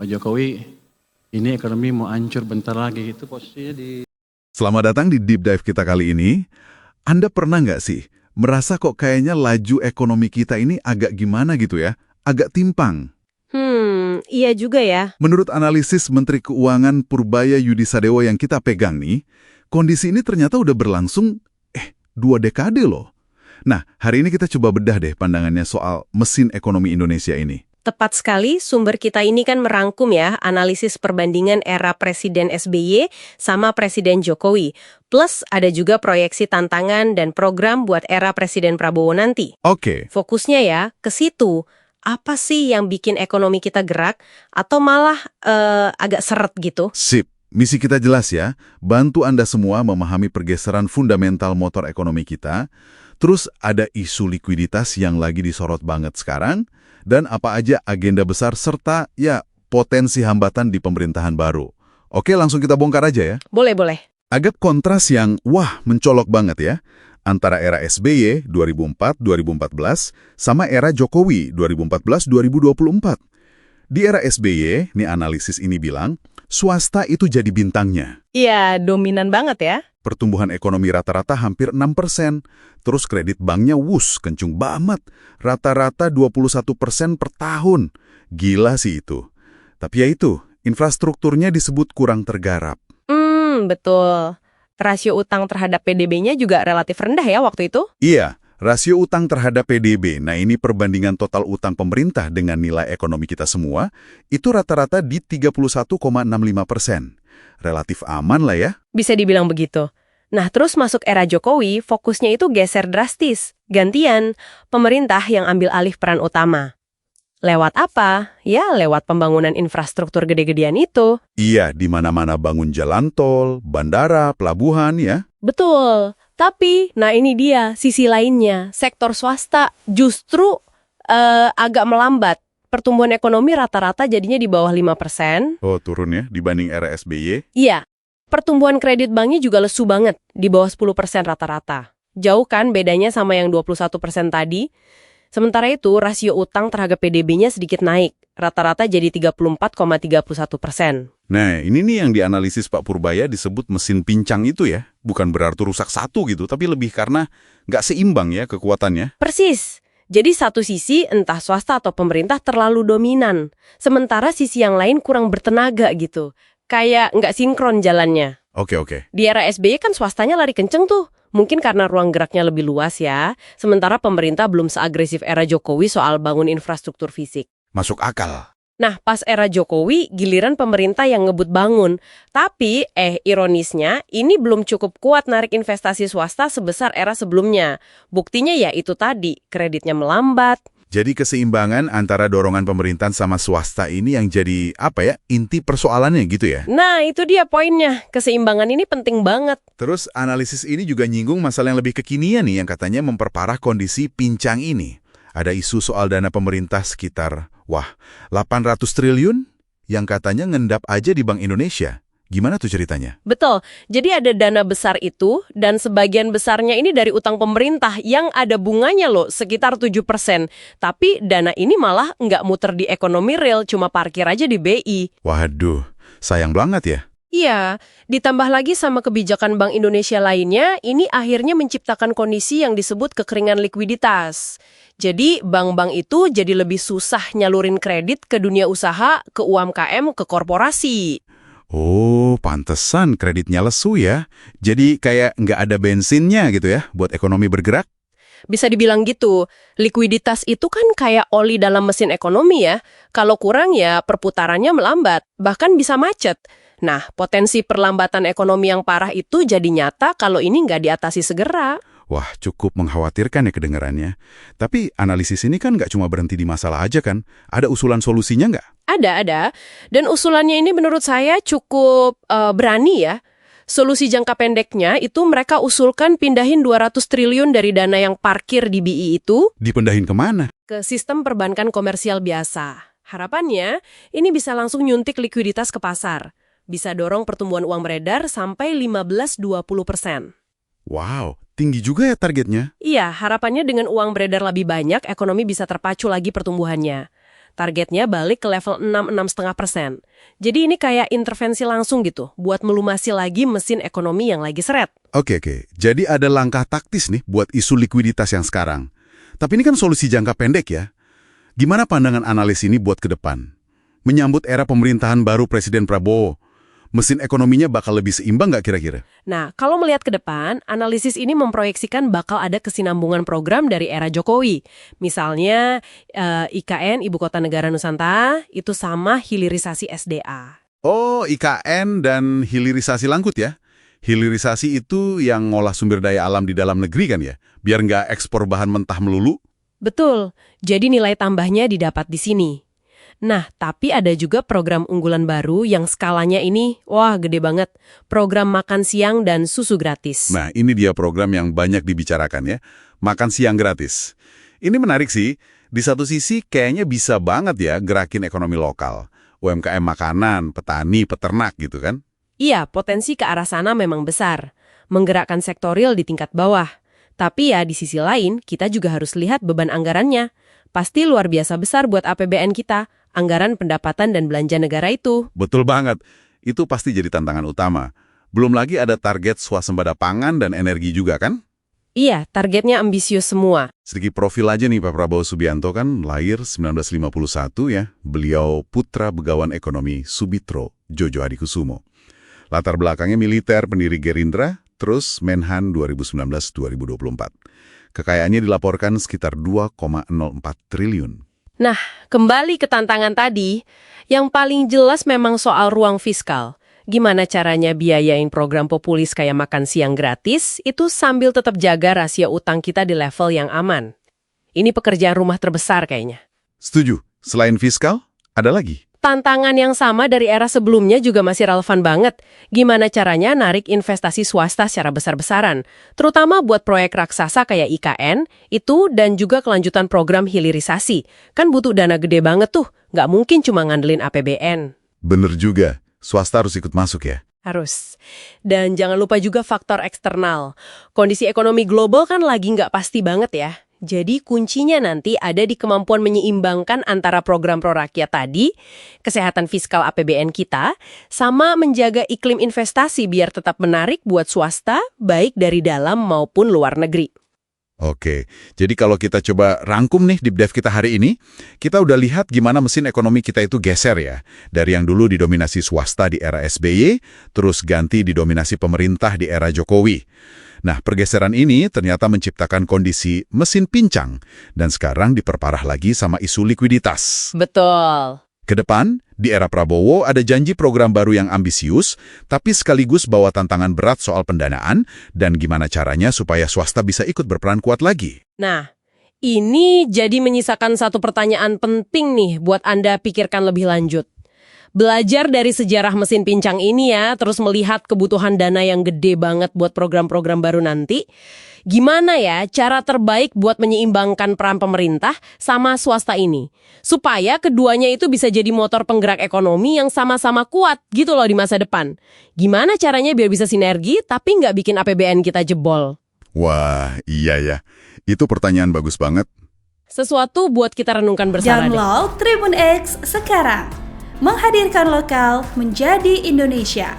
Pak Jokowi, ini ekonomi mau hancur bentar lagi, itu posisinya di... Selamat datang di Deep Dive kita kali ini. Anda pernah nggak sih merasa kok kayaknya laju ekonomi kita ini agak gimana gitu ya? Agak timpang. Iya juga ya. Menurut analisis Menteri Keuangan Purbaya Yudisadewo yang kita pegang nih, kondisi ini ternyata udah berlangsung 2 dekade loh. Nah, hari ini kita coba bedah deh pandangannya soal mesin ekonomi Indonesia ini. Tepat sekali, sumber kita ini kan merangkum ya analisis perbandingan era Presiden SBY sama Presiden Jokowi. Plus ada juga proyeksi tantangan dan program buat era Presiden Prabowo nanti. Oke. Fokusnya ya ke situ. Apa sih yang bikin ekonomi kita gerak atau malah agak seret gitu? Sip. Misi kita jelas ya, bantu Anda semua memahami pergeseran fundamental motor ekonomi kita. Terus ada isu likuiditas yang lagi disorot banget sekarang, dan apa aja agenda besar serta ya potensi hambatan di pemerintahan baru. Oke, langsung kita bongkar aja ya. Boleh. Agak kontras yang mencolok banget ya, antara era SBY 2004-2014 sama era Jokowi 2014-2024. Di era SBY, nih analisis ini bilang, swasta itu jadi bintangnya. Iya, dominan banget ya. Pertumbuhan ekonomi rata-rata hampir 6%, terus kredit banknya kencung banget, rata-rata 21% per tahun. Gila sih itu. Tapi ya itu, infrastrukturnya disebut kurang tergarap. Betul. Rasio utang terhadap PDB-nya juga relatif rendah ya waktu itu? Iya, rasio utang terhadap PDB, nah ini perbandingan total utang pemerintah dengan nilai ekonomi kita semua, itu rata-rata di 31,65%. Relatif aman lah ya. Bisa dibilang begitu. Nah, terus masuk era Jokowi, fokusnya itu geser drastis. Gantian, pemerintah yang ambil alih peran utama. Lewat apa? Ya, lewat pembangunan infrastruktur gede-gedean itu. Iya, di mana-mana bangun jalan tol, bandara, pelabuhan ya. Betul. Tapi, nah ini dia, sisi lainnya. Sektor swasta justru agak melambat. Pertumbuhan ekonomi rata-rata jadinya di bawah 5%. Oh, turun ya dibanding era SBY. Iya. Pertumbuhan kredit banknya juga lesu banget, di bawah 10% rata-rata. Jauh kan bedanya sama yang 21% tadi? Sementara itu, rasio utang terhadap PDB-nya sedikit naik. Rata-rata jadi 34,31%. Nah, ini nih yang dianalisis Pak Purbaya disebut mesin pincang itu ya. Bukan berarti rusak satu gitu, tapi lebih karena nggak seimbang ya kekuatannya. Persis. Jadi satu sisi entah swasta atau pemerintah terlalu dominan. Sementara sisi yang lain kurang bertenaga gitu. Kayak nggak sinkron jalannya. Oke. Di era SBY kan swastanya lari kenceng tuh. Mungkin karena ruang geraknya lebih luas ya. Sementara pemerintah belum seagresif era Jokowi soal bangun infrastruktur fisik. Masuk akal. Nah, pas era Jokowi, giliran pemerintah yang ngebut bangun. Tapi, ironisnya, ini belum cukup kuat narik investasi swasta sebesar era sebelumnya. Buktinya ya itu tadi, kreditnya melambat. Jadi keseimbangan antara dorongan pemerintahan sama swasta ini yang jadi inti persoalannya gitu ya. Nah, itu dia poinnya. Keseimbangan ini penting banget. Terus analisis ini juga nyinggung masalah yang lebih kekinian nih yang katanya memperparah kondisi pincang ini. Ada isu soal dana pemerintah sekitar 800 triliun yang katanya ngendap aja di Bank Indonesia. Gimana tuh ceritanya? Betul. Jadi ada dana besar itu, dan sebagian besarnya ini dari utang pemerintah yang ada bunganya loh, sekitar 7%. Tapi dana ini malah nggak muter di ekonomi real, cuma parkir aja di BI. Waduh, sayang banget ya. Iya, ditambah lagi sama kebijakan Bank Indonesia lainnya, ini akhirnya menciptakan kondisi yang disebut kekeringan likuiditas. Jadi bank-bank itu jadi lebih susah nyalurin kredit ke dunia usaha, ke UMKM, ke korporasi. Oh, pantesan kreditnya lesu ya. Jadi kayak nggak ada bensinnya gitu ya buat ekonomi bergerak. Bisa dibilang gitu, likuiditas itu kan kayak oli dalam mesin ekonomi ya. Kalau kurang ya perputarannya melambat, bahkan bisa macet. Nah, potensi perlambatan ekonomi yang parah itu jadi nyata kalau ini nggak diatasi segera. Wah, cukup mengkhawatirkan ya kedengarannya. Tapi analisis ini kan nggak cuma berhenti di masalah aja kan? Ada usulan solusinya nggak? Ada. Dan usulannya ini menurut saya cukup berani ya. Solusi jangka pendeknya itu mereka usulkan pindahin 200 triliun dari dana yang parkir di BI itu Dipindahin kemana? ke sistem perbankan komersial biasa. Harapannya, ini bisa langsung nyuntik likuiditas ke pasar. Bisa dorong pertumbuhan uang beredar sampai 15-20%. Wow, tinggi juga ya targetnya. Iya, harapannya dengan uang beredar lebih banyak, ekonomi bisa terpacu lagi pertumbuhannya. Targetnya balik ke level 6-6,5%. Jadi ini kayak intervensi langsung gitu, buat melumasi lagi mesin ekonomi yang lagi seret. Oke. Jadi ada langkah taktis nih buat isu likuiditas yang sekarang. Tapi ini kan solusi jangka pendek ya. Gimana pandangan analis ini buat ke depan? Menyambut era pemerintahan baru Presiden Prabowo, mesin ekonominya bakal lebih seimbang nggak kira-kira? Nah, kalau melihat ke depan, analisis ini memproyeksikan bakal ada kesinambungan program dari era Jokowi. Misalnya, IKN, Ibu Kota Negara Nusantara, itu sama hilirisasi SDA. Oh, IKN dan hilirisasi Langkut ya? Hilirisasi itu yang ngolah sumber daya alam di dalam negeri kan ya? Biar nggak ekspor bahan mentah melulu. Betul, jadi nilai tambahnya didapat di sini. Nah, tapi ada juga program unggulan baru yang skalanya ini, wah gede banget. Program makan siang dan susu gratis. Nah, ini dia program yang banyak dibicarakan ya. Makan siang gratis. Ini menarik sih. Di satu sisi kayaknya bisa banget ya gerakin ekonomi lokal. UMKM makanan, petani, peternak gitu kan. Iya, potensi ke arah sana memang besar. Menggerakkan sektor real di tingkat bawah. Tapi ya di sisi lain, kita juga harus lihat beban anggarannya. Pasti luar biasa besar buat APBN kita. Anggaran pendapatan dan belanja negara itu. Betul banget. Itu pasti jadi tantangan utama. Belum lagi ada target swasembada pangan dan energi juga kan? Iya, targetnya ambisius semua. Sedikit profil aja nih Pak Prabowo Subianto kan lahir 1951 ya. Beliau putra begawan ekonomi Subitro Djojo Hadikusumo. Latar belakangnya militer, pendiri Gerindra, terus Menhan 2019-2024. Kekayaannya dilaporkan sekitar 2,04 triliun. Nah, kembali ke tantangan tadi, yang paling jelas memang soal ruang fiskal. Gimana caranya biayain program populis kayak makan siang gratis, itu sambil tetap jaga rasio utang kita di level yang aman. Ini pekerjaan rumah terbesar kayaknya. Setuju. Selain fiskal, ada lagi. Tantangan yang sama dari era sebelumnya juga masih relevan banget. Gimana caranya narik investasi swasta secara besar-besaran, terutama buat proyek raksasa kayak IKN, itu dan juga kelanjutan program hilirisasi. Kan butuh dana gede banget tuh, nggak mungkin cuma ngandelin APBN. Bener juga, swasta harus ikut masuk ya. Harus. Dan jangan lupa juga faktor eksternal. Kondisi ekonomi global kan lagi nggak pasti banget ya. Jadi kuncinya nanti ada di kemampuan menyeimbangkan antara program prorakyat tadi, kesehatan fiskal APBN kita, sama menjaga iklim investasi biar tetap menarik buat swasta, baik dari dalam maupun luar negeri. Oke, jadi kalau kita coba rangkum nih deep dive kita hari ini, kita udah lihat gimana mesin ekonomi kita itu geser ya. Dari yang dulu didominasi swasta di era SBY, terus ganti didominasi pemerintah di era Jokowi. Nah, pergeseran ini ternyata menciptakan kondisi mesin pincang, dan sekarang diperparah lagi sama isu likuiditas. Betul. Kedepan, di era Prabowo ada janji program baru yang ambisius, tapi sekaligus bawa tantangan berat soal pendanaan dan gimana caranya supaya swasta bisa ikut berperan kuat lagi. Nah, ini jadi menyisakan satu pertanyaan penting nih buat Anda pikirkan lebih lanjut. Belajar dari sejarah mesin pincang ini ya, terus melihat kebutuhan dana yang gede banget buat program-program baru nanti. Gimana ya cara terbaik buat menyeimbangkan peran pemerintah sama swasta ini? Supaya keduanya itu bisa jadi motor penggerak ekonomi yang sama-sama kuat gitu loh di masa depan. Gimana caranya biar bisa sinergi tapi nggak bikin APBN kita jebol? Wah, iya ya. Itu pertanyaan bagus banget. Sesuatu buat kita renungkan bersama deh. Download Tribun X sekarang. Menghadirkan lokal menjadi Indonesia.